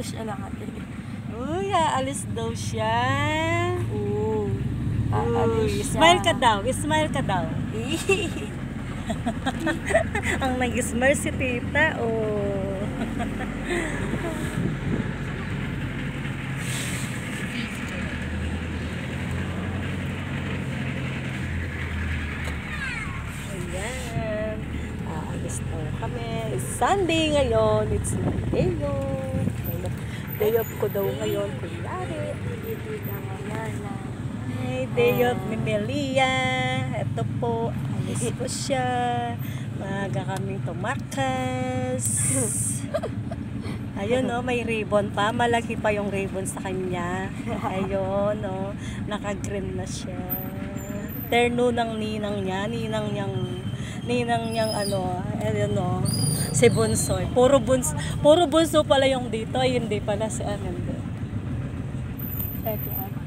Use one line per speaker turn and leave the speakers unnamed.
siya lang ate.
Uy, aalis daw siya.
Oo.
Uy,
Aalis siya.
smile ka daw. Smile ka daw. Ang nag-smile si tita. Oh. Ayan. Aalis daw kami. It's Sunday ngayon. It's my day off. Day off ko daw ngayon. Kunyari. Hey, day off ni Melia. Ito po. Alis po siya. Maaga kaming tumakas. Ayun, oh, may ribbon pa. Malaki pa yung ribbon sa kanya. Ayun, oh, naka-green na siya. Terno ng ninang niya. Ninang niyang ano, ayun, oh, si Bunso. Puro bunso pala yung dito. Ay, hindi pala si Arendo.
Ate, ate.